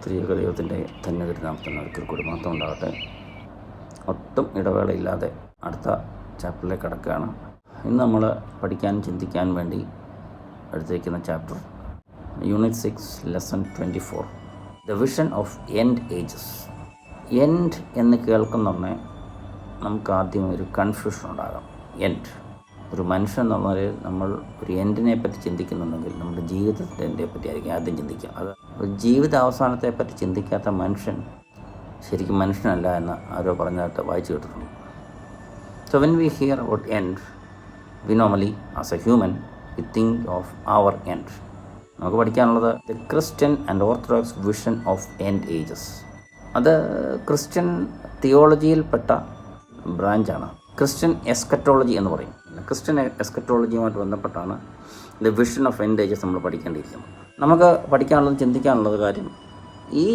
ത്രിയേക ദൈവത്തിൻ്റെ ധന്യതിരുനാമത്തിന് ഒരിക്കൽ കൂടി മാത്രം ഉണ്ടാകട്ടെ. ഒട്ടും ഇടവേളയില്ലാതെ അടുത്ത ചാപ്റ്ററിലേക്ക് കിടക്കുകയാണ്. ഇന്ന് നമ്മൾ പഠിക്കാൻ ചിന്തിക്കാൻ വേണ്ടി എടുത്തിരിക്കുന്ന chapter unit 6 lesson 24 the vision of end ages. End എന്ന് കേൾക്കുന്നുടനെ നമുക്ക് ആദ്യം ഒരു കൺഫ്യൂഷൻ ഉണ്ടാകാം. എൻഡ്, ഒരു മനുഷ്യൻ എന്ന് പറഞ്ഞാൽ നമ്മൾ ഒരു എൻഡിനെ പറ്റി ചിന്തിക്കുന്നുണ്ടെങ്കിൽ നമ്മുടെ ജീവിതത്തിൻ്റെ എൻഡിനെ പറ്റി ആയിരിക്കും ആദ്യം ചിന്തിക്കുക. അത് ഒരു ജീവിത അവസാനത്തെ പറ്റി ചിന്തിക്കാത്ത മനുഷ്യൻ ശരിക്കും മനുഷ്യനല്ല എന്ന് ആരോ പറഞ്ഞായിട്ട് വായിച്ചു കേട്ടിട്ടുണ്ട്. So when we hear about end, we normally as a human we think of our end. നമുക്ക് പഠിക്കാനുള്ളത് the Christian and orthodox vision of end ages. അത് ക്രിസ്ത്യൻ തിയോളജിയിൽപ്പെട്ട ബ്രാഞ്ചാണ്. ക്രിസ്ത്യൻ എസ്കറ്റോളജി എന്ന് പറയും. ക്രിസ്ത്യൻ എസ്കറ്റോളജിയുമായിട്ട് ബന്ധപ്പെട്ടാണ് the vision of end ages നമ്മൾ പഠിക്കേണ്ടിയിരിക്കുന്നത്. നമുക്ക് പഠിക്കാനുള്ളത്, ചിന്തിക്കാനുള്ളത് കാര്യം, ഈ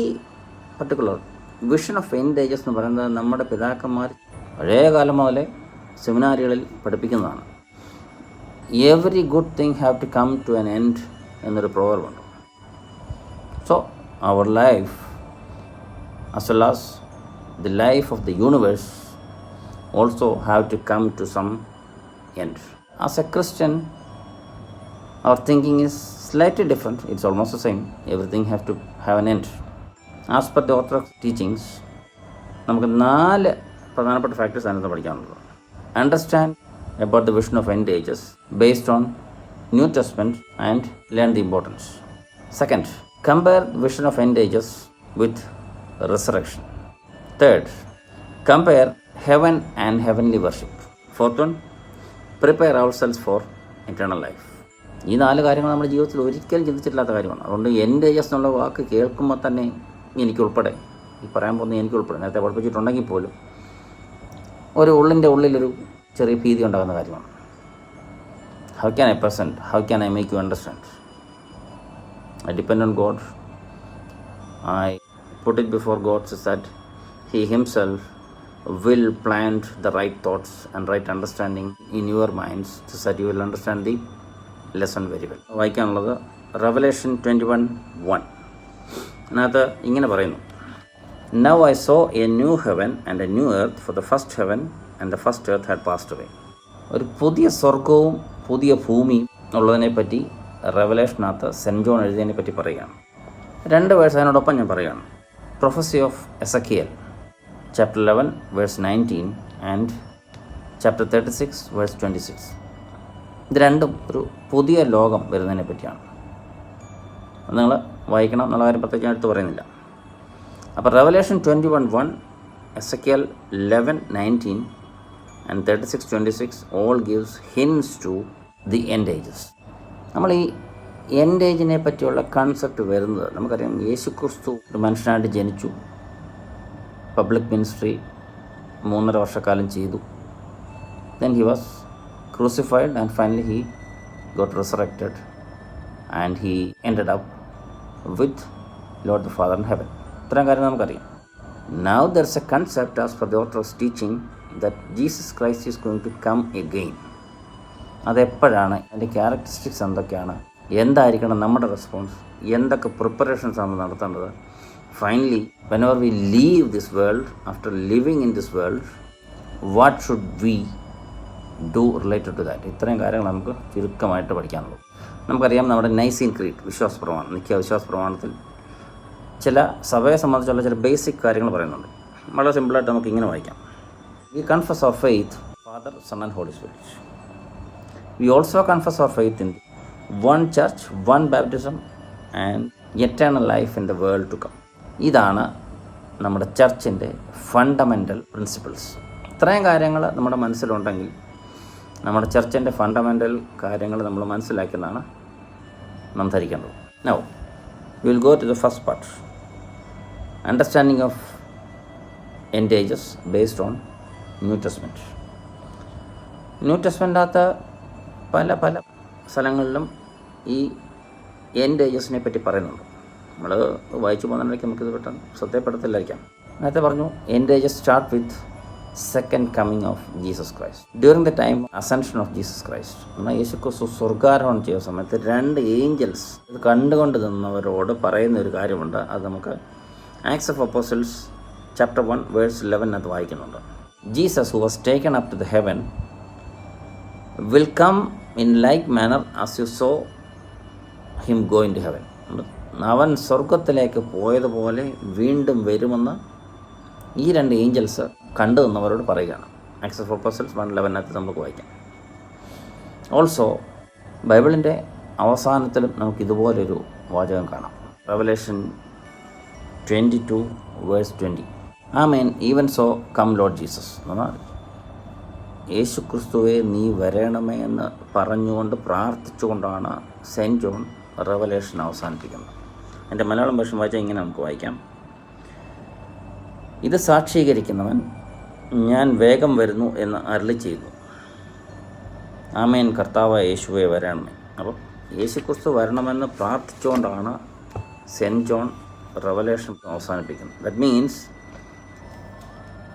particular vision of end ages എന്ന് പറയുന്നത് നമ്മുടെ പിതാക്കന്മാർ പഴയ കാലം മുതലേ സെമിനാരികളിൽ പഠിപ്പിക്കുന്നതാണ്. Every good thing have to come to an end എന്നൊരു പ്രോവർബുണ്ട്. So our life as well as the life of the universe also have to come to some end. As a Christian, our thinking is slightly different. It's almost the same. Everything have to have an end. As per the Orthodox teachings, നമുക്ക് 4 പ്രധാനപ്പെട്ട factors അതിനകത്ത് പഠിക്കാനുള്ളത്. Understand about the vision of end ages based on New Testament and learn the importance. Second, compare the vision of end ages with resurrection. Third, compare heaven and heavenly worship. Fourth one, prepare ourselves for eternal life. ഈ 4 കാര്യങ്ങൾ നമ്മുടെ ജീവിതത്തിൽ ഒരിക്കലും ചിന്തിച്ചിട്ടില്ലാത്ത കാര്യമാണ്. അതുകൊണ്ട് end ages എന്നുള്ള വാക്ക് കേൾക്കുമ്പോൾ തന്നെ എനിക്കുൾപ്പെടെ, ഈ പറയാൻ പോകുന്ന എനിക്കുൾപ്പെടെ, നേരത്തെ പഠിപ്പിച്ചിട്ടുണ്ടെങ്കിൽ പോലും ഒരു ഉള്ളിലൊരു ചെറിയ ഭീതി ഉണ്ടാകുന്ന കാര്യമാണ്. How can I present, how can I make you understand? I depend on God. I put it before God so that He Himself will plant the right thoughts and right understanding in your minds so that you will understand the lesson very well. വായിക്കാനുള്ളത് Revelation 21:1. അതിനകത്ത് ഇങ്ങനെ പറയുന്നു: Now I saw a new heaven and a new earth, for the first heaven and the first earth had passed away. ഒരു പുതിയ സ്വർഗവും പുതിയ ഭൂമിയും ഉള്ളതിനെപ്പറ്റി റെവലേഷനകത്ത് cent John എഴുതിയതിനെ പറ്റി പറയുകയാണ്. 2 വേഴ്സ് അതിനോടൊപ്പം ഞാൻ പറയുകയാണ്. Prophecy of Ezekiel, chapter 11, verse 19 and chapter 36, verse 26. ഇത് രണ്ടും ഒരു പുതിയ ലോകം വരുന്നതിനെ പറ്റിയാണ്. അത് നിങ്ങൾ വായിക്കണം എന്നുള്ള കാര്യം പ്രത്യേകം ഞാൻ എടുത്ത് പറയുന്നില്ല. അപ്പോൾ Revelation 21:1, Ezekiel 11:19 and 36:26 all gives hints to the end ages. നമ്മൾ ഈ എൻഡ് ഏജിനെ പറ്റിയുള്ള കൺസെപ്റ്റ് വരുന്നത്, നമുക്കറിയാം യേശു ക്രിസ്തു ഒരു മനുഷ്യനായിട്ട് ജനിച്ചു, പബ്ലിക് മിനിസ്ട്രി 3.5 വർഷക്കാലം ചെയ്തു. Then he was crucified and finally he got resurrected and he ended up with Lord the Father in heaven. ഇത്രയും കാര്യം നമുക്കറിയാം. Now there is a concept as per the orthodox teaching that Jesus Christ is going to come again. അതെപ്പോഴാണ്, അതിൻ്റെ characteristics എന്തൊക്കെയാണ്, എന്തായിരിക്കണം നമ്മുടെ response, എന്തൊക്കെ preparations ആണ് നടത്തേണ്ടത്, finally whenever we leave this world, after living in this world, what should we do related to that. ഇത്രയും കാര്യങ്ങൾ നമുക്ക് ചുരുക്കമായിട്ട് പഠിക്കാനുള്ളൂ. നമുക്കറിയാം നമ്മുടെ നൈസീൻ ക്രീഡ്, വിശ്വാസപ്രമാണം, നിത്യ വിശ്വാസപ്രമാണത്തിൽ ചില സഭയെ സംബന്ധിച്ചുള്ള ചില ബേസിക് കാര്യങ്ങൾ പറയുന്നുണ്ട്. വളരെ സിമ്പിളായിട്ട് നമുക്ക് ഇങ്ങനെ വായിക്കാം. We confess our faith, Father, Son and Holy Spirit. We also confess our faith in one church, one baptism and eternal life in the world to come. ഇതാണ് നമ്മുടെ ചർച്ചിൻ്റെ ഫണ്ടമെൻ്റൽ പ്രിൻസിപ്പിൾസ്. ഇത്രയും കാര്യങ്ങൾ നമ്മുടെ മനസ്സിലുണ്ടെങ്കിൽ നമ്മുടെ ചർച്ചിൻ്റെ ഫണ്ടമെൻ്റൽ കാര്യങ്ങൾ നമ്മൾ മനസ്സിലാക്കുന്നതാണ് നാം ധരിക്കേണ്ടത്. Now we will go to the first part, understanding of end ages based on New Testament. New ടെസ്റ്റ്മെൻ്റിനകത്ത് പല സ്ഥലങ്ങളിലും ഈ എൻഡ് ഏജസിനെ പറ്റി പറയുന്നുണ്ട്. നമ്മൾ വായിച്ചു പോകുന്നതിലേക്ക് നമുക്കിത് പെട്ടെന്ന് ശ്രദ്ധയപ്പെടുത്തില്ലായിരിക്കാം. നേരത്തെ പറഞ്ഞു end ages start with second coming of Jesus Christ. During the time ascension of Jesus Christ, എന്നാൽ യേശു ക്രിസ്തു സ്വർഗാരോഹണം ചെയ്ത സമയത്ത് 2 ഏഞ്ചൽസ് ഇത് കണ്ടുകൊണ്ട് നിന്നവരോട് പറയുന്ന ഒരു കാര്യമുണ്ട്. അത് നമുക്ക് Acts of Apostles chapter 1 verse 11 അത് വായിക്കുന്നുണ്ട്. Jesus who was taken up to the heaven will come in like manner as you saw him go into heaven. അവൻ സ്വർഗത്തിലേക്ക് പോയതുപോലെ വീണ്ടും വരുമെന്ന് ഈ രണ്ട് ഏഞ്ചൽസ് കണ്ടു നിന്നവരോട് പറയുകയാണ്. ആക്ട്സ് ഓഫ് അപ്പോസിൽസ് 1:11 നമുക്ക് വായിക്കാം. ഓൾസോ ബൈബിളിൻ്റെ അവസാനത്തിലും നമുക്ക് ഇതുപോലൊരു വാചകം കാണാം. Revelation 22 verse 20. Amen even so come Lord Jesus. എന്നാൽ യേശു ക്രിസ്തുവെ നീ വരണമേ എന്ന് പറഞ്ഞുകൊണ്ട് പ്രാർത്ഥിച്ചുകൊണ്ടാണ് സെൻറ്റ് ജോൺ റെവലേഷൻ അവസാനിപ്പിക്കുന്നത്. എൻ്റെ മലയാളം ഭാഷ വായിച്ചാൽ ഇങ്ങനെ നമുക്ക് വായിക്കാം. ഇത് സാക്ഷീകരിക്കുന്നവൻ ഞാൻ വേഗം വരുന്നു എന്ന് അരുളി ചെയ്യുന്നു. ആമേൻ കർത്താവായ യേശുവെ വരണമേ. അപ്പോൾ യേശു ക്രിസ്തു വരണമെന്ന് പ്രാർത്ഥിച്ചുകൊണ്ടാണ് സെൻറ്റ് ജോൺ റെവലേഷൻ അവസാനിപ്പിക്കുന്നത്. That means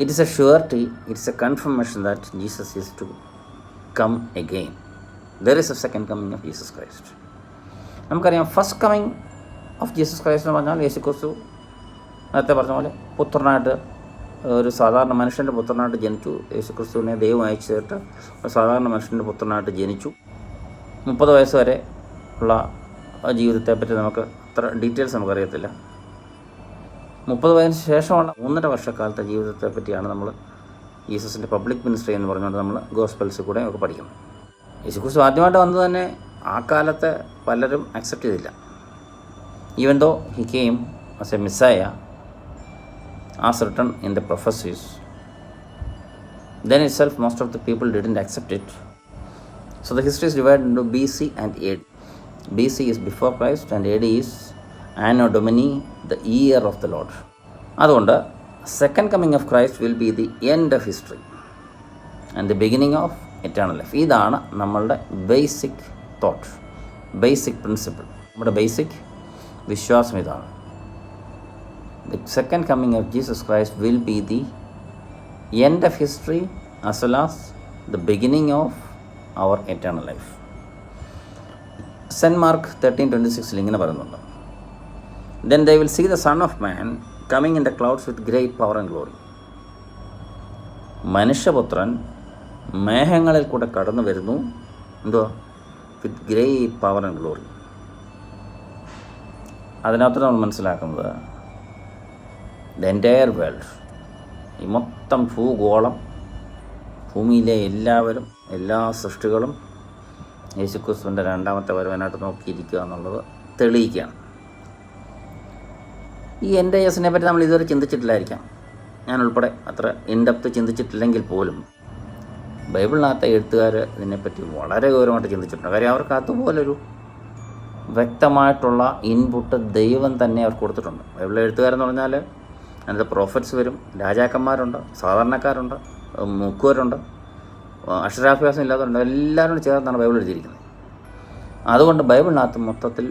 it is a surety, it's a confirmation that Jesus is to come again. There is a second coming of Jesus Christ. നമുക്കറിയാം first coming of Jesus Christ എന്ന് പറഞ്ഞാൽ യേശു ക്രിസ്തു നേരത്തെ പറഞ്ഞ പോലെ പുത്രനായിട്ട്, ഒരു സാധാരണ മനുഷ്യൻ്റെ പുത്രനായിട്ട് ജനിച്ചു. യേശു ക്രിസ്തുവിനെ ദൈവം അയച്ചു ചേർത്ത് ഒരു സാധാരണ മനുഷ്യൻ്റെ പുത്രനായിട്ട് ജനിച്ചു. 30 വയസ്സ് വരെ ഉള്ള ജീവിതത്തെപ്പറ്റി നമുക്ക് അത്ര ഡീറ്റെയിൽസ് നമുക്കറിയത്തില്ല. 30 വയസ്സിന് ശേഷമുള്ള 3.5 വർഷക്കാലത്തെ ജീവിതത്തെ പറ്റിയാണ് നമ്മൾ ജീസസിൻ്റെ പബ്ലിക് മിനിസ്ട്രി എന്ന് പറഞ്ഞുകൊണ്ട് നമ്മൾ ഗോസ്പൽസിൽ കൂടെ ഒക്കെ പഠിക്കുന്നത്. യേശു ക്രിസ്തു ആദ്യമായിട്ട് വന്നത് തന്നെ ആ കാലത്ത് പലരും അക്സെപ്റ്റ് ചെയ്തില്ല. Even though he came as a Messiah as written in the prophecies, then itself most of the people didn't accept it. So the history is divided into BC and AD. BC is before Christ and AD is Anno Domini, the year of the Lord. അതുകൊണ്ട് second coming of Christ will be the end of history and the beginning of eternal life. ഇതാണ് നമ്മളുടെ basic thought, basic principle, നമ്മുടെ basic വിശ്വാസം ഇതാണ്. The second coming of Jesus Christ will be the end of history as well as the beginning of our eternal life. St. Mark 13:26 ഇങ്ങനെ പറയുന്നുണ്ട്. Then they will see the Son of Man coming in the clouds with great power and glory. മനുഷ്യപുത്രൻ മേഘങ്ങളിൽ കൂടെ കടന്നു വരുന്നു. എന്തുവാ? With great power and glory. അതിനകത്ത് നമ്മൾ മനസ്സിലാക്കുന്നത് ദ എൻറ്റയർ വേൾഡ്, ഈ മൊത്തം ഭൂഗോളം, ഭൂമിയിലെ എല്ലാവരും, എല്ലാ സൃഷ്ടികളും യേശുക്രിസ്തുവിൻ്റെ രണ്ടാമത്തെ വരവനായിട്ട് നോക്കിയിരിക്കുക എന്നുള്ളത് തെളിയിക്കുകയാണ്. ഈ എൻ്റെ യേസിനെ പറ്റി നമ്മൾ ഇതുവരെ ചിന്തിച്ചിട്ടില്ലായിരിക്കാം, ഞാൻ ഉൾപ്പെടെ അത്ര ഇൻഡെപ്ത് ചിന്തിച്ചിട്ടില്ലെങ്കിൽ പോലും ബൈബിളിനകത്തെ എഴുത്തുകാർ ഇതിനെപ്പറ്റി വളരെ ഗൗരവമായിട്ട് ചിന്തിച്ചിട്ടുണ്ട്. കാര്യം അവർക്ക് അതുപോലൊരു വ്യക്തമായിട്ടുള്ള ഇൻപുട്ട് ദൈവം തന്നെ അവർക്ക് കൊടുത്തിട്ടുണ്ട്. ബൈബിളിലെ എഴുത്തുകാരെന്ന് പറഞ്ഞാൽ അതിൻ്റെ പ്രോഫറ്റ്സ് വരും, രാജാക്കന്മാരുണ്ട്, സാധാരണക്കാരുണ്ട്, മുക്കുവരുണ്ട്, അക്ഷരാഭ്യാസം ഇല്ലാത്തവരുണ്ട്, എല്ലാവരും ചേർന്നാണ് ബൈബിൾ എഴുതിയിരിക്കുന്നത്. അതുകൊണ്ട് ബൈബിളിനകത്ത് മൊത്തത്തിൽ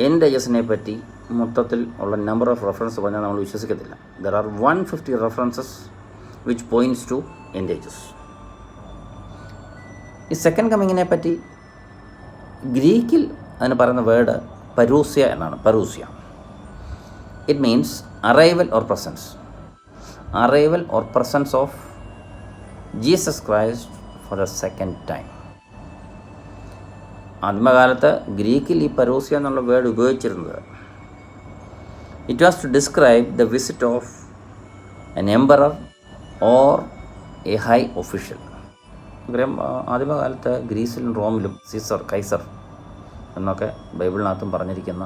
എൻ്റെ യേസിനെ പറ്റി മൊത്തത്തിൽ ഉള്ള നമ്പർ ഓഫ് റെഫറൻസ് പറഞ്ഞാൽ നമ്മൾ വിശ്വസിക്കത്തില്ല. There are 150 references which points to end ages. ഈ സെക്കൻഡ് കമ്മിങ്ങിനെ പറ്റി ഗ്രീക്കിൽ അതിന് പറയുന്ന വേർഡ് പരൂസ്യ എന്നാണ്. Parousia, it means arrival or presence. Arrival or presence of Jesus Christ for the second time. ആദ്യമകാലത്ത് ഗ്രീക്കിൽ ഈ പരൂസ്യ എന്നുള്ള വേർഡ് ഉപയോഗിച്ചിരുന്നത് it was to describe the visit of an emperor or a high official. നമുക്കറിയാം ആദ്യമകാലത്ത് ഗ്രീസിലും റോമിലും Caesar, Kaiser എന്നൊക്കെ ബൈബിളിനകത്തും പറഞ്ഞിരിക്കുന്ന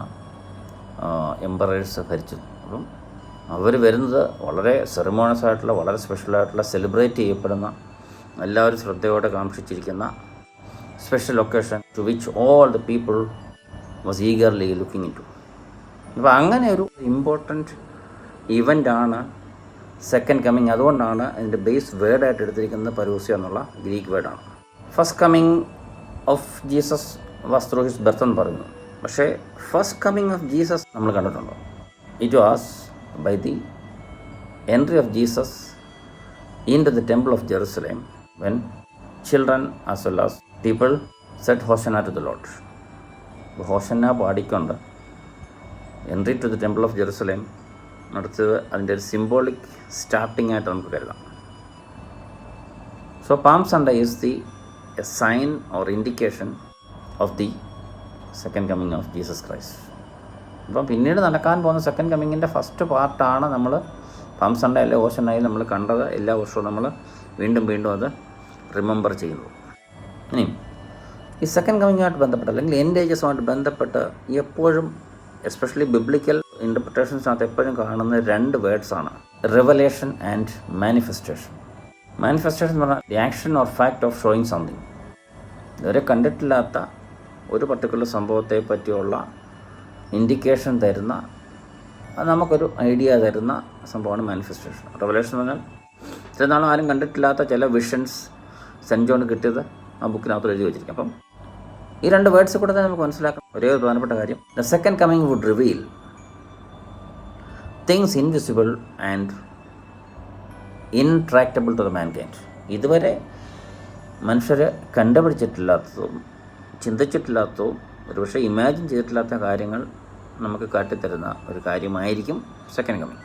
emperors ഭരിച്ചു. അപ്പം അവർ വരുന്നത് വളരെ സെറിമോണിയസ് ആയിട്ടുള്ള, വളരെ സ്പെഷ്യലായിട്ടുള്ള, സെലിബ്രേറ്റ് ചെയ്യപ്പെടുന്ന, എല്ലാവരും ശ്രദ്ധയോടെ കാക്ഷിച്ചിരിക്കുന്ന special occasion to which all the people was eagerly looking into. അപ്പോൾ അങ്ങനെ ഒരു ഇമ്പോർട്ടൻറ്റ് ഇവൻ്റാണ് സെക്കൻഡ് കമ്മിങ്. അതുകൊണ്ടാണ് അതിൻ്റെ ബേസ് വേർഡായിട്ട് എടുത്തിരിക്കുന്നത് പരൂസ്യ എന്നുള്ള ഗ്രീക്ക് വേർഡാണ്. First coming of Jesus was through his birth എന്ന് പറയുന്നു. പക്ഷേ ഫസ്റ്റ് കമ്മിങ് ഓഫ് ജീസസ് നമ്മൾ കണ്ടിട്ടുണ്ടോ? It was by the entry of Jesus into the temple of Jerusalem when children as well as people set hosanna to the Lord. Hosanna പാടിക്കൊണ്ട് entry to the temple of Jerusalem അടുത്തത് അതിൻ്റെ ഒരു symbolic starting ആയിട്ട് നമുക്ക് കരുതാം. So Palm Sunday is the a sign or indication of the second coming of Jesus Christ. അപ്പം പിന്നീട് നടക്കാൻ പോകുന്ന സെക്കൻഡ് കമ്മിങ്ങിൻ്റെ ഫസ്റ്റ് പാർട്ടാണ് നമ്മൾ പാം സൺഡേ അല്ലെ ഓഷനായി നമ്മൾ കണ്ടത്. എല്ലാ വർഷവും നമ്മൾ വീണ്ടും വീണ്ടും അത് റിമെമ്പർ ചെയ്യുന്നത്. ഇനിയും ഈ സെക്കൻഡ് കമ്മിങ്ങുമായിട്ട് ബന്ധപ്പെട്ട് അല്ലെങ്കിൽ എൻഡ് ഏജസുമായിട്ട് ബന്ധപ്പെട്ട് എപ്പോഴും എസ്പെഷ്യലി ബിബ്ലിക്കൽ ഇൻ്റർപ്രിട്ടേഷൻസിനകത്ത് എപ്പോഴും കാണുന്ന 2 വേർഡ്സാണ് റിവലേഷൻ ആൻഡ് മാനിഫെസ്റ്റേഷൻ. മാനിഫെസ്റ്റേഷൻ എന്ന് പറഞ്ഞാൽ the action or fact of showing something. ഇതുവരെ കണ്ടിട്ടില്ലാത്ത ഒരു പർട്ടിക്കുലർ സംഭവത്തെ പറ്റിയുള്ള ഇൻഡിക്കേഷൻ തരുന്ന, നമുക്കൊരു ഐഡിയ തരുന്ന സംഭവമാണ് മാനിഫെസ്റ്റേഷൻ. റിവലേഷൻ എന്ന് പറഞ്ഞാൽ ചില നാളും ആരും കണ്ടിട്ടില്ലാത്ത ചില വിഷൻസ് സെൻറ്റ് ജോൺ കിട്ടിയത് ആ ബുക്കിനകത്ത് എഴുതി വെച്ചിരിക്കും. അപ്പം ഈ 2 വേർഡ്സ് കൂടെ തന്നെ നമുക്ക് മനസ്സിലാക്കാം ഒരേ ഒരു പ്രധാനപ്പെട്ട കാര്യം. The second coming would reveal things invisible and intractable to the mankind. ഇതുവരെ മനുഷ്യർ കണ്ടുപിടിച്ചിട്ടില്ലാത്തതും ചിന്തിച്ചിട്ടില്ലാത്തതും ഒരുപക്ഷെ ഇമാജിൻ ചെയ്തിട്ടില്ലാത്ത കാര്യങ്ങൾ നമുക്ക് കാട്ടിത്തരുന്ന ഒരു കാര്യമായിരിക്കും സെക്കൻഡ് കമ്മിങ്.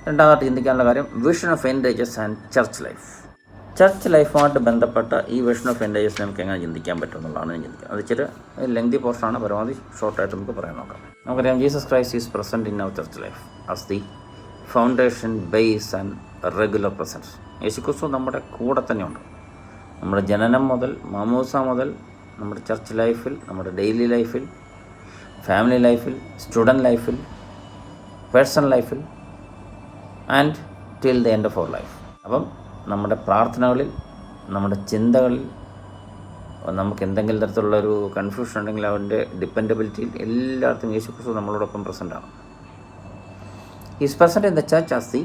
രണ്ടാമതായിട്ട് ചിന്തിക്കാനുള്ള കാര്യം vision of end ages and church life. Church ലൈഫുമായിട്ട് ബന്ധപ്പെട്ട ഈ വിഷൻ ഓഫ് എൻഡ് ഏജസ് നമുക്ക് എങ്ങനെ ചിന്തിക്കാൻ പറ്റും എന്നുള്ളതാണ് ഞാൻ ചിന്തിക്കുന്നത്. അത് ഇച്ചിരി ലെങ്തി പോർഷനാണ്, പരമാവധി ഷോർട്ടായിട്ട് നമുക്ക് പറയാൻ നോക്കാം. നമുക്കറിയാം Jesus Christ is present in our church life as the foundation, base and regular presence. യേശുക്രിസ്തു നമ്മുടെ കൂടെ തന്നെയുണ്ട്. നമ്മുടെ ജനനം മുതൽ, മാമോസ മുതൽ, നമ്മുടെ ചർച്ച് ലൈഫിൽ, നമ്മുടെ ഡെയിലി ലൈഫിൽ, ഫാമിലി ലൈഫിൽ, സ്റ്റുഡൻറ്റ് ലൈഫിൽ, പേഴ്സണൽ ലൈഫിൽ and till the end of our life. അപ്പം നമ്മുടെ പ്രാർത്ഥനകളിൽ, നമ്മുടെ ചിന്തകളിൽ നമുക്ക് എന്തെങ്കിലും തരത്തിലുള്ളൊരു കൺഫ്യൂഷൻ ഉണ്ടെങ്കിൽ അവൻ്റെ ഡിപ്പെൻഡബിലിറ്റിയിൽ എല്ലായിടത്തും യേശുക്രിസ്തു നമ്മളോടൊപ്പം പ്രസൻറ്റാണ്. Is present in the church as the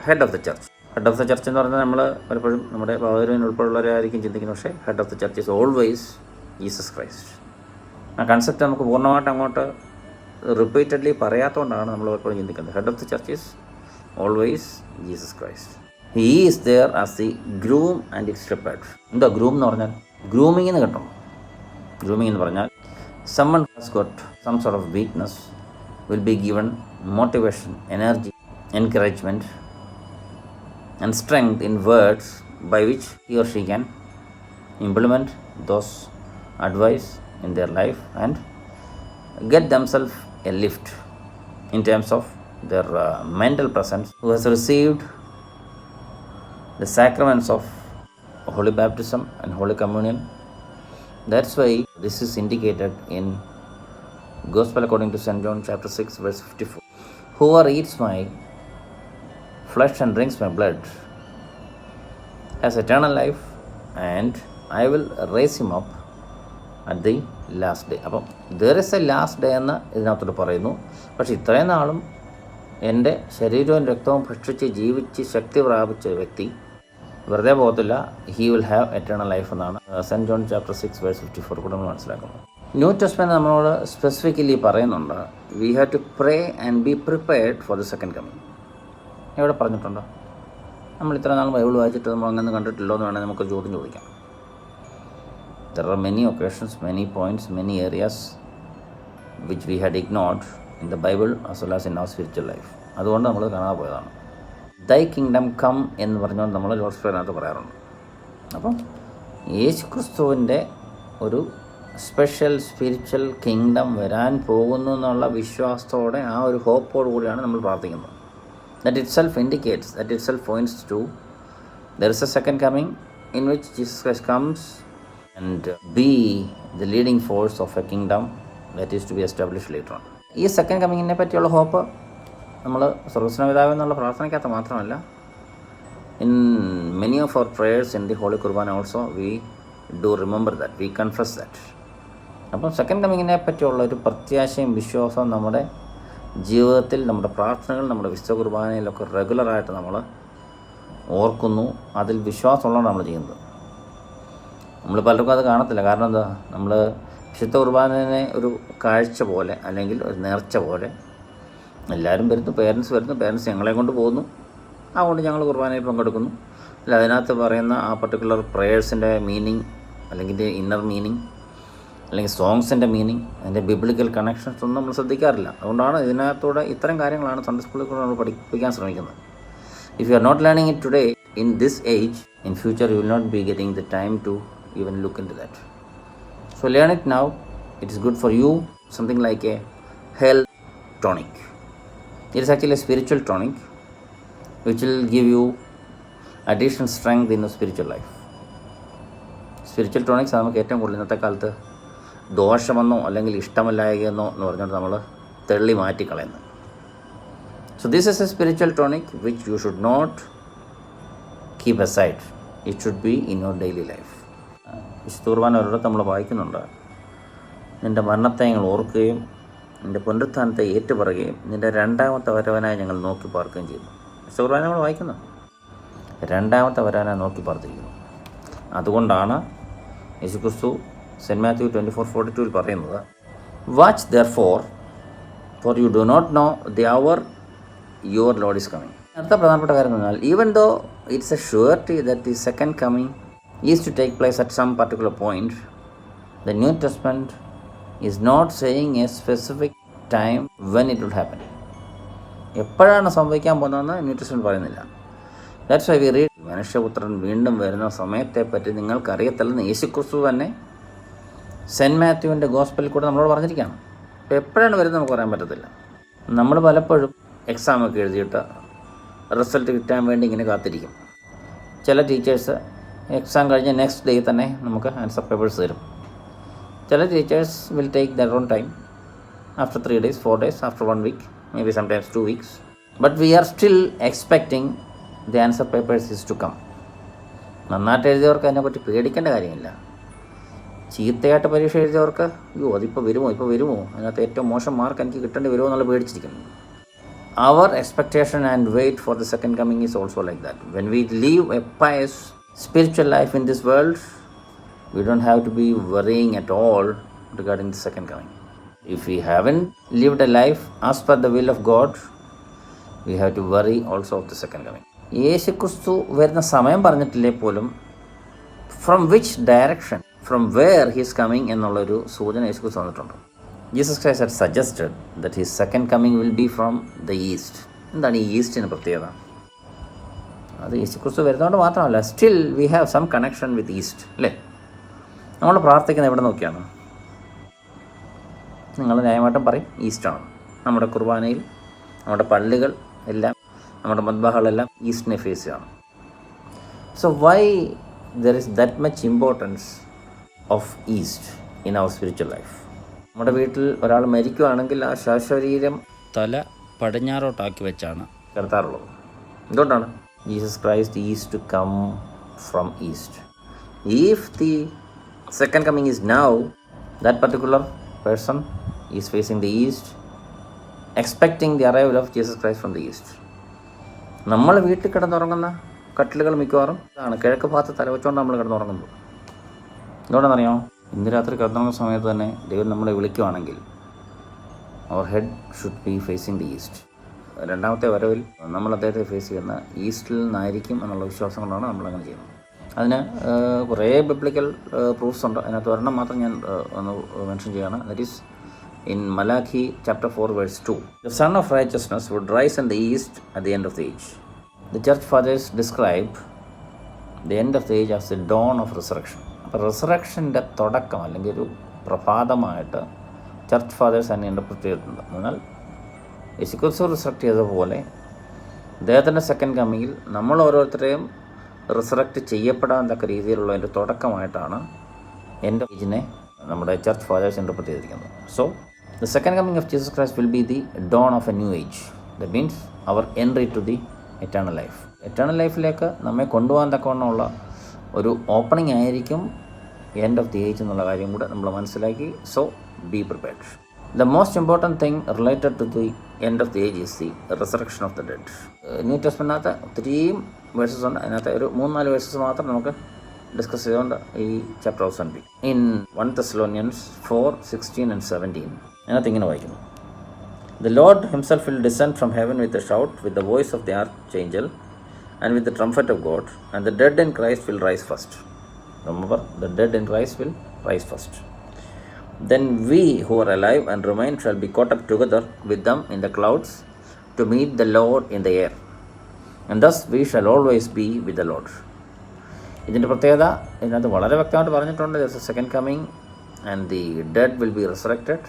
head of the church. Head of the church എന്ന് പറഞ്ഞാൽ നമ്മൾ പലപ്പോഴും നമ്മുടെ പൗരൻ ഉൾപ്പെടെയുള്ളവരായിരിക്കും ചിന്തിക്കുന്നത്. പക്ഷേ head of the church is always Jesus Christ. ആ കൺസെപ്റ്റ് നമുക്ക് പൂർണ്ണമായിട്ട് അങ്ങോട്ട് റിപ്പീറ്റഡ്ലി പറയാത്തതുകൊണ്ടാണ് നമ്മൾ പലപ്പോഴും ചിന്തിക്കുന്നത്. Head of the church is always Jesus Christ. He is there as the groom and its shepherd. എന്താ ഗ്രൂം എന്ന് പറഞ്ഞാൽ? ഗ്രൂമിങ് എന്ന് കേട്ടോ. ഗ്രൂമിങ് എന്ന് പറഞ്ഞാൽ someone has got some sort of weakness will be given motivation, energy, encouragement and strength in words by which he or she can implement those advice in their life and get themselves a lift in terms of their mental presence, who has received the sacraments of Holy Baptism and Holy Communion. That's why this is indicated in Gospel according to St. John chapter 6 verse 54. Whoever eats my flesh and drinks my blood has eternal life and I will raise him up at the last day. അപ്പം there is a last day എന്ന് ഇതിനകത്തോട് പറയുന്നു. പക്ഷേ ഇത്രയും നാളും എൻ്റെ ശരീരവും രക്തവും ഭക്ഷിച്ച് ജീവിച്ച് ശക്തി പ്രാപിച്ച വ്യക്തി വെറുതെ പോകത്തില്ല. He will have eternal life എന്നാണ് സെൻറ്റ് ജോൺ ചാപ്റ്റർ 6 വേഴ്സ് 54 കൂടെ നമ്മൾ മനസ്സിലാക്കുന്നത്. ന്യൂ ടെസ്റ്റ്മെന്റ് നമ്മളോട് സ്പെസിഫിക്കലി പറയുന്നുണ്ട് we have to pray and be prepared for the second coming. എവിടെ പറഞ്ഞിട്ടുണ്ടോ? നമ്മൾ ഇത്ര നാൾ ബൈബിൾ വായിച്ചിട്ട് നമ്മൾ അങ്ങനെ കണ്ടിട്ടില്ലോ എന്ന് വേണമെങ്കിൽ നമുക്ക് ചോദ്യം ചോദിക്കാം. There are many occasions, many points, many areas which we had ignored in the Bible as well as in our spiritual life. അതുകൊണ്ട് നമ്മൾ കാണാതെ പോയതാണ്. ദൈ കിങ്ഡം കം എന്ന് പറഞ്ഞുകൊണ്ട് നമ്മൾ ലോർഡ്സ് പ്രേയറിനകത്ത് പറയാറുണ്ട്. അപ്പം യേശുക്രിസ്തുവിൻ്റെ ഒരു സ്പെഷ്യൽ സ്പിരിച്വൽ കിങ്ഡം വരാൻ പോകുന്നു എന്നുള്ള വിശ്വാസത്തോടെ, ആ ഒരു ഹോപ്പോടു കൂടിയാണ് നമ്മൾ പ്രാർത്ഥിക്കുന്നത്. That itself indicates, that itself points to there is a second coming in which Jesus Christ comes and be the leading force of a kingdom that is to be established later on. ഈ second കമ്മിങ്ങിനെ പറ്റിയുള്ള hope നമ്മൾ സർവ്വസ്നപിതാവ് എന്നുള്ള പ്രാർത്ഥനയ്ക്കകത്ത് മാത്രമല്ല, in many of our prayers in the Holy Qurbana also we do remember that, we confess that. അപ്പം second കമ്മിങ്ങിനെ പറ്റിയുള്ള ഒരു പ്രത്യാശയും വിശ്വാസവും നമ്മുടെ ജീവിതത്തിൽ, നമ്മുടെ പ്രാർത്ഥനകൾ, നമ്മുടെ വിശുദ്ധ കുർബാനയിലൊക്കെ റെഗുലറായിട്ട് നമ്മൾ ഓർക്കുന്നു. അതിൽ വിശ്വാസമുള്ളതാണ് നമ്മൾ ചെയ്യുന്നത്. നമ്മൾ പലർക്കും അത് കാണത്തില്ല. കാരണം എന്താ? നമ്മൾ വിശുദ്ധ കുർബാനയെ ഒരു കാഴ്ച പോലെ അല്ലെങ്കിൽ ഒരു നേർച്ച പോലെ എല്ലാവരും വരുന്നു, പേരൻസ് വരുന്നു, പേരൻസ് ഞങ്ങളെ കൊണ്ട് പോകുന്നു, അതുകൊണ്ട് ഞങ്ങൾ കുർബാനയിൽ പങ്കെടുക്കുന്നു. അല്ല, അതിനകത്ത് പറയുന്ന ആ പർട്ടിക്കുലർ പ്രേയേഴ്സിൻ്റെ മീനിങ് അല്ലെങ്കിൽ ഇന്നർ മീനിങ് അല്ലെങ്കിൽ സോങ്സിൻ്റെ മീനിങ്, അതിൻ്റെ ബിബ്ലിക്കൽ കണക്ഷൻസ് ഒന്നും നമ്മൾ ശ്രദ്ധിക്കാറില്ല. അതുകൊണ്ടാണ് ഇതിനകത്തൂടെ ഇത്തരം കാര്യങ്ങളാണ് സൺഡേ സ്കൂളിൽ കൂടെ നമ്മൾ പഠിപ്പിക്കാൻ ശ്രമിക്കുന്നത്. If you are not learning it today in this age, in future you will not be getting the time to even look into that. So learn it now. It is good for you. Something like a health tonic. It is actually a spiritual tonic which will give you additional strength in your spiritual life. Spiritual tunics നമുക്ക് ഏറ്റവും കൂടുതൽ ഇന്നത്തെ കാലത്ത് ദോഷമെന്നോ അല്ലെങ്കിൽ ഇഷ്ടമല്ലായെന്നോ എന്ന് പറഞ്ഞുകൊണ്ട് നമ്മൾ തെള്ളി മാറ്റിക്കളയുന്നത്. So this is a spiritual tonic which you should not keep aside. It should be in your daily life. വിശുദ്ധ കുർബാന ഒരിടത്ത് നമ്മൾ വായിക്കുന്നുണ്ട്, നിൻ്റെ മരണത്തെ ഞങ്ങൾ ഓർക്കുകയും നിൻ്റെ പുനരുത്ഥാനത്തെ ഏറ്റുപറയുകയും നിൻ്റെ രണ്ടാമത്തെ വരവനായി ഞങ്ങൾ നോക്കി പാർക്കുകയും ചെയ്യുന്നു. വിശുദ്ധ കുർബാന നമ്മൾ വായിക്കുന്നു, രണ്ടാമത്തെ വരവനായി നോക്കി പാർത്തിരിക്കുന്നു. അതുകൊണ്ടാണ് യേശുക്രിസ്തു സെൻറ്റ് മാത്യു 24:42 പറയുന്നത്, watch therefore for you do not know the hour your Lord is coming. അടുത്ത പ്രധാനപ്പെട്ട കാര്യം എന്ന് പറഞ്ഞാൽ, even though it's a surety that the second coming is to take place at some particular point, the New Testament is not saying a specific time when it will happen. എപ്പോഴാണ് സംഭവിക്കാൻ പോകുന്നതെന്ന് New Testament പറയുന്നില്ല. That's why we read, മനുഷ്യപുത്രൻ വീണ്ടും വരുന്ന സമയത്തെപ്പറ്റി നിങ്ങൾക്കറിയത്തില്ലെന്ന് യേശുക്രിസ്തു തന്നെ cent മാത്യുവിൻ്റെ ഗോസ്പലിൽ കൂടെ നമ്മളോട് പറഞ്ഞിരിക്കുകയാണ്. അപ്പോൾ എപ്പോഴാണ് വരുന്നത് നമുക്ക് പറയാൻ പറ്റത്തില്ല. നമ്മൾ പലപ്പോഴും എക്സാമൊക്കെ എഴുതിയിട്ട് റിസൾട്ട് കിട്ടാൻ വേണ്ടി ഇങ്ങനെ കാത്തിരിക്കും. ചില ടീച്ചേഴ്സ് എക്സാം കഴിഞ്ഞ് നെക്സ്റ്റ് ഡേ തന്നെ നമുക്ക് ആൻസർ പേപ്പേഴ്സ് തരും. ചില teachers will take there on time, after 3 days, 4 days, after 1 week, maybe sometimes 2 weeks. But we are still expecting the answer papers is to come. നന്നായിട്ട് എഴുതിയവർക്ക് അതിനെപ്പറ്റി പേടിക്കേണ്ട കാര്യമില്ല. ചീത്തയായിട്ട് പരീക്ഷ എഴുതിയവർക്ക് അതിപ്പോൾ വരുമോ അതിനകത്ത് ഏറ്റവും മോശം മാർക്ക് എനിക്ക് കിട്ടേണ്ടി വരുമോ എന്നുള്ള പേടിച്ചിരിക്കുന്നു. Our expectation and wait for the second coming is also like that. When we live a pious spiritual life in this world, we don't have to be worrying at all regarding the second coming. If we haven't lived a life as per the will of God, we have to worry also of the second coming. യേശു ക്രിസ്തു വരുന്ന സമയം പറഞ്ഞിട്ടില്ലേ പോലും from which direction, from where he's coming എന്നുള്ളൊരു സൂചന യേശു ക്രിസ്തു തന്നിട്ടുണ്ട്. Jesus Christ had suggested that his second coming will be from the east. എന്താണ് ഈ ഈസ്റ്റിന് പ്രത്യേകത? അത് യേശു ക്രിസ്തു വരുന്നതുകൊണ്ട് മാത്രമല്ല, still we have some connection with east, അല്ലേ? നമ്മൾ പ്രാർത്ഥിക്കുന്നത് എവിടെ നോക്കിയാണ്? നിങ്ങൾ ന്യായമായിട്ടും പറയും ഈസ്റ്റാണ്. നമ്മുടെ കുർബാനയിൽ, നമ്മുടെ പള്ളികൾ എല്ലാം, നമ്മുടെ മദ്ബഹകളെല്ലാം ഈസ്റ്റിനെ ഫേസ് ചെയ്യണം. So why there is that much importance of east in our spiritual life? നമ്മുടെ വീട്ടിൽ ഒരാൾ മരിക്കുകയാണെങ്കിൽ ആ ശവശരീരം തല പടിഞ്ഞാറോട്ടാക്കി വെച്ചാണ് കിടത്താറുള്ളത്. എന്തുകൊണ്ടാണ്? Jesus Christ is to come from east. If the second coming is now, that particular person is facing the east, expecting the arrival of Jesus Christ from the east. നമ്മൾ വീട്ടിൽ കിടന്നുറങ്ങുന്ന കട്ടിലുകൾ മിക്കവാറും ആണ് കിഴക്ക് ഭാഗത്ത് തലവെച്ചുകൊണ്ട് നമ്മൾ കിടന്നുറങ്ങുമ്പോൾ. എന്തുകൊണ്ടാണെന്നറിയാമോ? ഇന്ന് രാത്രി കിടന്നുറങ്ങുന്ന സമയത്ത് തന്നെ ദൈവം നമ്മളെ വിളിക്കുവാണെങ്കിൽ our head should be facing the east. രണ്ടാമത്തെ വരവിൽ നമ്മൾ അദ്ദേഹത്തെ ഫേസ് ചെയ്യുന്ന ഈസ്റ്റിൽ നിന്നായിരിക്കും എന്നുള്ള വിശ്വാസം കൊണ്ടാണ് നമ്മളങ്ങനെ ചെയ്യുന്നത്. അതിന് കുറേ ബിബ്ലിക്കൽ പ്രൂഫ്സ് ഉണ്ട്. അതിനകത്ത് ഒരെണ്ണം മാത്രം ഞാൻ ഒന്ന് മെൻഷൻ ചെയ്യുകയാണ്. That is in Malachi chapter 4 verse 2. The sun of righteousness would rise in the east at the end of the age. The church fathers describe the end of the age as the dawn of resurrection. അപ്പോൾ റിസറക്ഷൻ്റെ തുടക്കം അല്ലെങ്കിൽ ഒരു പ്രഭാതമായിട്ട് church fathers തന്നെ interpret ചെയ്തിട്ടുണ്ട്. എന്നാൽ യേശുക്രിസ്തു റിസറക്റ്റ് ചെയ്തതുപോലെ അദ്ദേഹത്തിൻ്റെ സെക്കൻഡ് കമ്മിങ്ങിൽ നമ്മൾ ഓരോരുത്തരെയും റിസറക്റ്റ് ചെയ്യപ്പെടാൻ തക്ക രീതിയിലുള്ള അതിൻ്റെ തുടക്കമായിട്ടാണ് എൻ്റെ ഏജിനെ നമ്മുടെ ചർച്ച് ഫാദേഴ്സ് ഇൻ്റർപ്രറ്റ് ചെയ്തിരിക്കുന്നത്. So the second coming of Jesus Christ will be the dawn of a new age. That means our entry to the eternal life. Eternal ലൈഫിലേക്ക് നമ്മെ കൊണ്ടുപോകാൻ തക്കവണ്ണമുള്ള ഒരു ഓപ്പണിംഗ് ആയിരിക്കും എൻഡ് ഓഫ് ദി ഏജ് എന്നുള്ള കാര്യം കൂടെ നമ്മൾ മനസ്സിലാക്കി. So be prepared. The most important thing related to the end of the age is the resurrection of the dead. New ടെസ്റ്റ്മെൻറ്റിനകത്ത് ഒത്തിരിയും വേഴ്സസ് ഉണ്ട്. അതിനകത്ത് ഒരു 3-4 വേഴ്സസ് മാത്രം നമുക്ക് ഡിസ്കസ് ചെയ്തുകൊണ്ട് ഈ ചാപ്റ്റർ അവസാനിപ്പിക്കും. ഇൻ 1 Thessalonians 4:16 and 17 അതിനകത്ത് ഇങ്ങനെ വായിക്കുന്നു: The Lord himself will descend from heaven with a shout, with the voice of the archangel, and with the trumpet of God, and the dead in Christ will rise first. Remember, the dead in Christ will rise first. Then we who are alive and remain shall be caught up together with them in the clouds to meet the Lord in the air. And thus we shall always be with the Lord. ഇതിൻ്റെ പ്രത്യേകത ഇതിനകത്ത് വളരെ വ്യക്തമായിട്ട് പറഞ്ഞിട്ടുണ്ട്. There's a second coming and the dead will be resurrected.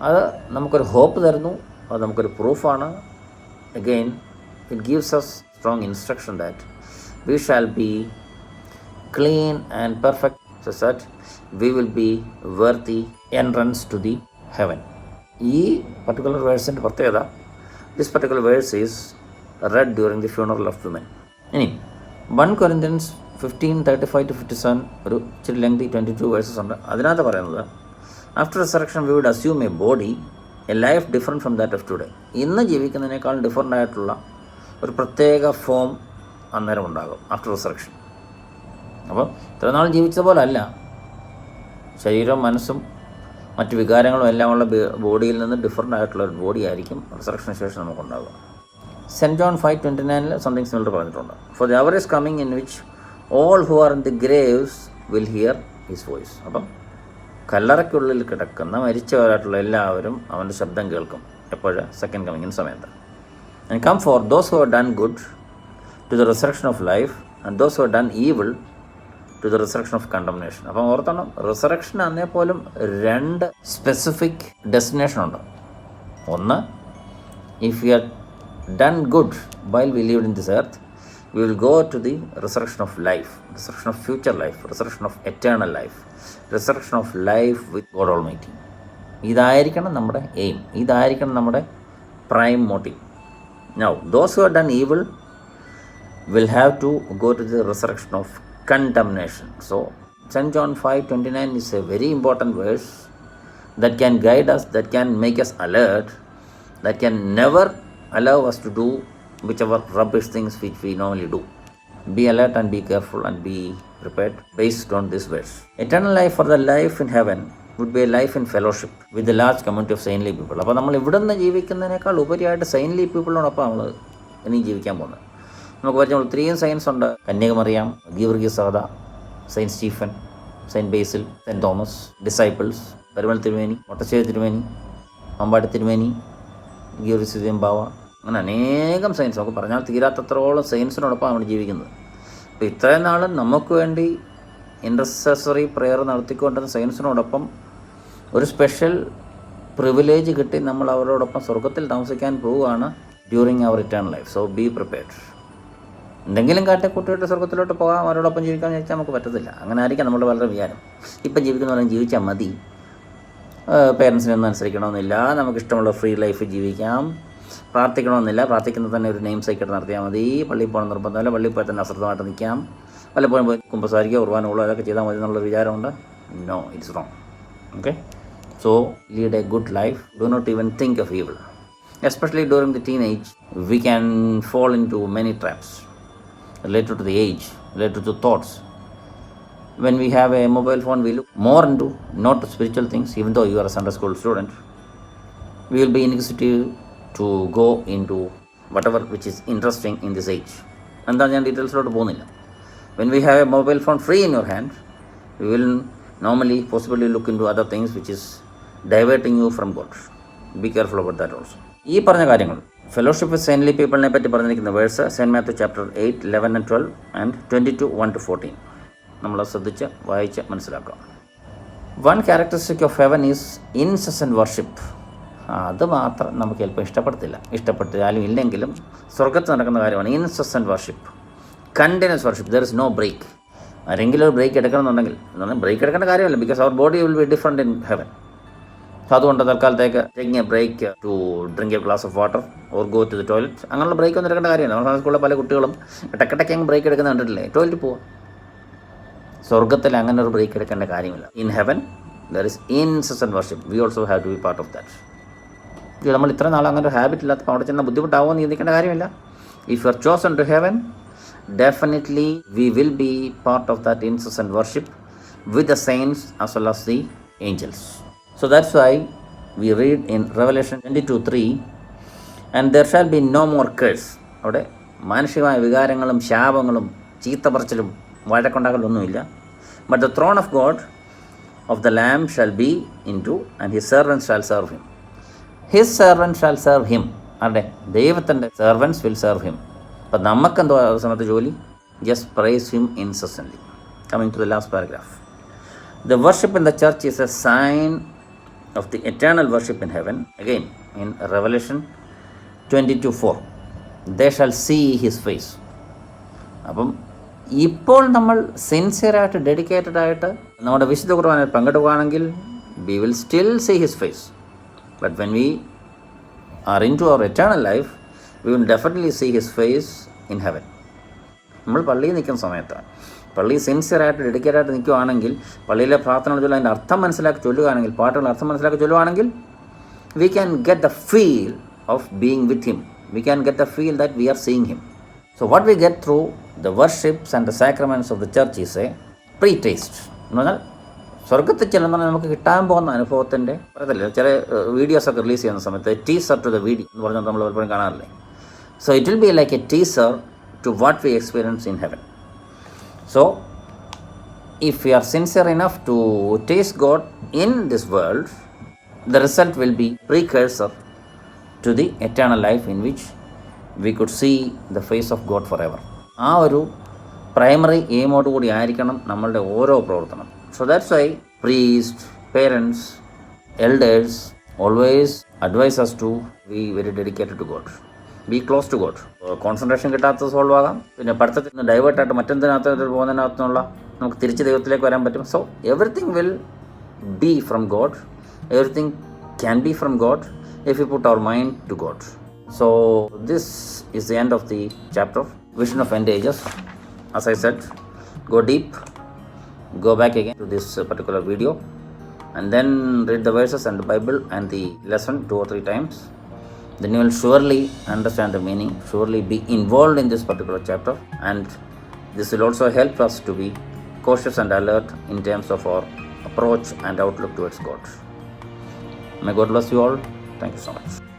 അത് നമുക്കൊരു hope തരുന്നു, അത് നമുക്കൊരു പ്രൂഫാണ്. Again it gives us strong instruction that we shall be clean and perfect so that we will be worthy entrance to the heaven. ഈ particular വേഴ്സിൻ്റെ പ്രത്യേകത, this particular verse is read during the funeral of women. ഇനി 1 Corinthians 15:35-57 ഒരു ഇച്ചിരി lengthy 22 versus ഉണ്ട്. അതിനകത്ത് പറയുന്നത് after resurrection we would assume a body a life different from that of today. ഇന്ന് ജീവിക്കുന്നതിനേക്കാൾ ഡിഫറൻ്റ് ആയിട്ടുള്ള ഒരു പ്രത്യേക ഫോം അന്നേരം ഉണ്ടാകും ആഫ്റ്റർ റിസറക്ഷൻ. അപ്പോൾ ഇത്ര നാൾ ജീവിച്ച പോലെ അല്ല, ശരീരവും മനസ്സും മറ്റ് വികാരങ്ങളും എല്ലാമുള്ള ബോഡിയിൽ നിന്ന് ഡിഫറൻ്റ് ആയിട്ടുള്ള ഒരു ബോഡി ആയിരിക്കും റിസറക്ഷന് ശേഷം നമുക്കുണ്ടാകുക. സെൻറ്റ് ജോൺ 5:29 സംതിങ് സിമിലർ പറഞ്ഞിട്ടുണ്ട്. For the our is coming in which all who are in the Graves will hear his voice. അപ്പം കല്ലറയ്ക്കുള്ളിൽ കിടക്കുന്ന മരിച്ചവരായിട്ടുള്ള എല്ലാവരും അവൻ്റെ ശബ്ദം കേൾക്കും. എപ്പോഴും സെക്കൻഡ് കമ്മിങ്ങിൻ്റെ സമയത്ത്. And come for those who are done good to the resurrection of life and those who are done evil to the resurrection of condemnation. അപ്പം ഓർത്തണം, റിസറക്ഷൻ ആണെങ്കിൽ പോലും 2 സ്പെസിഫിക് ഡെസ്റ്റിനേഷൻ ഉണ്ട്. ഒന്ന്, if you R done good while we lived in this earth, we will go to the resurrection of life, resurrection of future life, resurrection of eternal life, resurrection of life with God Almighty. ഇതായിരിക്കണം നമ്മുടെ aim, ഇതായിരിക്കണം നമ്മുടെ prime motive. Now those who have done evil will have to go to the resurrection of condemnation. So St. John 5:29 is a very important verse that can guide us, that can make us alert, that can never allow us to do whichever rubbish things which we normally do. Be alert and be careful and be prepared based on this verse. Eternal life, for the life in heaven would be a life in fellowship with the large community of saintly people. അപ്പോൾ നമ്മൾ ഇവിടെ നിന്ന് ജീവിക്കുന്നതിനേക്കാൾ ഉപരിയായിട്ട് സൈൻലി പീപ്പിളിനോടൊപ്പം നമ്മൾ ഇനി ജീവിക്കാൻ പോകുന്നത്. നമുക്ക് പറഞ്ഞാൽ ഒത്തിരിയും സയൻസ് ഉണ്ട്. കന്യാകുമറിയാം, ഗീവർഗീസ് സഹദ, സെയിൻറ്റ് സ്റ്റീഫൻ, സെയിൻറ്റ് ബേസിൽ, സെയിൻറ്റ് തോമസ്, ഡിസൈപ്പിൾസ്, പരുമൽ തിരുമേനി, മൊട്ടശ്ശേരി തിരുമേനി, അമ്പാടി തിരുമേനി, ഗീവർഗീസ് ബാവ, അങ്ങനെ അനേകം സയൻസ്, നമുക്ക് പറഞ്ഞാൽ തീരാത്തത്രോളം സയൻസിനോടൊപ്പം നമ്മൾ ജീവിക്കുന്നത്. അപ്പോൾ ഇത്രയും നാൾ നമുക്ക് വേണ്ടി ഇൻ്റർസെസറി പ്രെയർ നടത്തിക്കൊണ്ടിരുന്ന സയൻസിനോടൊപ്പം ഒരു സ്പെഷ്യൽ പ്രിവിലേജ് കിട്ടി നമ്മൾ അവരോടൊപ്പം സ്വർഗത്തിൽ താമസിക്കാൻ പോവുകയാണ് during our return life. So be prepared. എന്തെങ്കിലും കാട്ടിക്കൂട്ടിയിട്ട് സ്വർഗത്തിലോട്ട് പോകാം, അവരോടൊപ്പം ജീവിക്കാമെന്ന് ചോദിച്ചാൽ നമുക്ക് പറ്റത്തില്ല. അങ്ങനെ ആയിരിക്കാം നമ്മുടെ വളരെ വിചാരം. ഇപ്പം ജീവിക്കുന്ന പോലെ ജീവിച്ചാൽ മതി, പേരൻസിനൊന്നും അനുസരിക്കണമെന്നില്ല, നമുക്കിഷ്ടമുള്ള ഫ്രീ ലൈഫ് ജീവിക്കാം, പ്രാർത്ഥിക്കണമെന്നില്ല, പ്രാർത്ഥിക്കുന്നത് തന്നെ ഒരു നെയിം സൈക്കിട്ട് നടത്തിയാൽ മതി, പള്ളിയിൽ പോകണം നിർബന്ധമല്ല, പള്ളിയിൽ പോയി തന്നെ അശ്രദ്ധമായിട്ട് നിൽക്കാം, വല്ലപ്പോഴും പോയി കുമ്പസാരിക്കുക, ഉറവാനുള്ള അതൊക്കെ ചെയ്താൽ മതി എന്നുള്ളൊരു വിചാരമുണ്ട്. No, it's wrong. Okay, so lead a good life. Do not even think of evil. Especially during the teenage, we can fall into many traps related to the age, related to thoughts. When we have a mobile phone, we look more into not spiritual things, even though you are a Sunday school student. We will be inquisitive to go into whatever which is interesting in this age. എന്താ ഞാൻ ഡീറ്റെയിൽസിലോട്ട് പോകുന്നില്ല. When we have a mobile phone free in your hand, we will normally possibly look into other things which is diverting you from God. Be careful about that also. ഈ പറഞ്ഞ കാര്യങ്ങൾ fellowship വിത്ത് സെയിൻറ്റ്ലി പീപ്പിളിനെ പറ്റി പറഞ്ഞിരിക്കുന്ന verse Saint Matthew chapter 8, 11 and 12 and 22, 1-14 നമ്മൾ ശ്രദ്ധിച്ച് വായിച്ച് മനസ്സിലാക്കുക. One characteristic of heaven is incessant worship. അത് മാത്രം നമുക്ക് ചിലപ്പോൾ ഇഷ്ടപ്പെട്ടാലും ഇല്ലെങ്കിലും സ്വർഗത്ത് നടക്കുന്ന കാര്യമാണ് incessant worship, continuous worship. There is no break. ആരെങ്കിലും ഒരു ബ്രേക്ക് എടുക്കണമെന്നുണ്ടെങ്കിൽ ബ്രേക്ക് എടുക്കേണ്ട കാര്യമല്ല, because our body will be different in heaven. അപ്പോൾ അതുകൊണ്ട് തൽക്കാലത്തേക്ക് taking a break to drink a glass of water or go to the toilet, അങ്ങനെയുള്ള break ഒന്നും എടുക്കേണ്ട കാര്യമില്ല. നമ്മുടെ സ്കൂളിലെ പല കുട്ടികളും ഇടയ്ക്കിടയ്ക്ക് അങ്ങ് ബ്രേക്ക് എടുക്കുന്ന കണ്ടിട്ടില്ലേ, ടോയ്ലറ്റ് പോവാം. സ്വർഗത്തിൽ അങ്ങനെ ഒരു ബ്രേക്ക് എടുക്കേണ്ട കാര്യമില്ല. In heaven there is incessant worship. We also have to be part of that. നമ്മൾ ഇത്ര നാൾ അങ്ങനെ ഒരു ഹാബിറ്റ് ഇല്ലാത്തപ്പോൾ അവിടെ ചെന്നാൽ ബുദ്ധിമുട്ടാവുമെന്ന് ചിന്തിക്കേണ്ട കാര്യമില്ല. If you are chosen to heaven, definitely we will be part of that incessant worship with the saints as well as the angels. So that's why we read in Revelation 22:3, and there shall be no more curse. അവിടെ മാനുഷികമായ വികാരങ്ങളും ശാപങ്ങളും ചീത്ത പറച്ചിലും വഴക്കുണ്ടാകലൊന്നുമില്ല. But the throne of God of the Lamb shall be into, and his servants shall serve him. His servants shall serve him. അതെ, ദൈവത്തിൻ്റെ servants will serve him. അപ്പം നമുക്കെന്തോ സമയത്ത് ജോലി? Just praise him incessantly. Coming to the last paragraph. The worship in the church is a sign of the eternal worship in heaven. Again, in Revelation 22:4. They shall see his face. അപ്പം ഇപ്പോൾ നമ്മൾ സിൻസിയറായിട്ട് dedicated ആയിട്ട് നമ്മുടെ വിശുദ്ധ കുർബാനയിൽ പങ്കെടുക്കുകയാണെങ്കിൽ we will still see his face. But when we are into our eternal life we will definitely see his face in heaven. നമ്മൾ പള്ളിയിൽ നിൽക്കുന്ന സമയത്ത് പള്ളി സിൻസിയറായിട്ട് ഡെഡിക്കേറ്റഡ് ആയിട്ട് നിൽക്കുകയാണെങ്കിൽ, പള്ളിയിലെ പ്രാർത്ഥന ചൊല്ലുക, അതിൻ്റെ അർത്ഥം മനസ്സിലാക്കി ചൊല്ലുകയാണെങ്കിൽ, പാട്ടുകളുടെ അർത്ഥം മനസ്സിലാക്കി ചൊല്ലുകയാണെങ്കിൽ we can get the feel of being with him. We can get the feel that we are seeing him. So what we get through the worships and the sacraments of the church is a pre-taste. എന്ന് പറഞ്ഞാൽ സ്വർഗത്തിൽ ചെല്ലുന്ന നമുക്ക് കിട്ടാൻ പോകുന്ന അനുഭവത്തിൻ്റെ പറയത്തില്ല, ചില വീഡിയോസൊക്കെ റിലീസ് ചെയ്യുന്ന സമയത്ത് ടീസർ ടു ദ വീഡിയോ എന്ന് പറഞ്ഞാൽ നമ്മൾ പലപ്പോഴും കാണാറില്ലേ. So it will be like a teaser to what we experience in heaven. So if you are sincere enough to taste God in this world, the result will be precursor to the eternal life in which we could see the face of God forever. ആ ഒരു primary എയിമോട് കൂടി ആയിരിക്കണം നമ്മളുടെ ഓരോ പ്രവർത്തനം. So that's why priest, parents, elders always advise us to be very dedicated to God, be close to God. Concentration കിട്ടാത്തത് solve ആകാം, പിന്നെ പഠിത്തത്തിൽ നിന്ന് ഡൈവേർട്ടായിട്ട് മറ്റെന്തിനകത്ത് പോകുന്നതിനകത്തുനിന്നുള്ള നമുക്ക് തിരിച്ച് ദൈവത്തിലേക്ക് വരാൻ പറ്റും. So everything will be from God, everything can be from God if we put our mind to God. So this is the end of the chapter, Vision of End Ages. As I said, go deep, go back again to this particular video, and then read the verses and the Bible and the lesson 2 or 3 times. Then you will surely understand the meaning, surely be involved in this particular chapter, and this will also help us to be cautious and alert in terms of our approach and outlook towards God. May God bless you all. Thank you so much.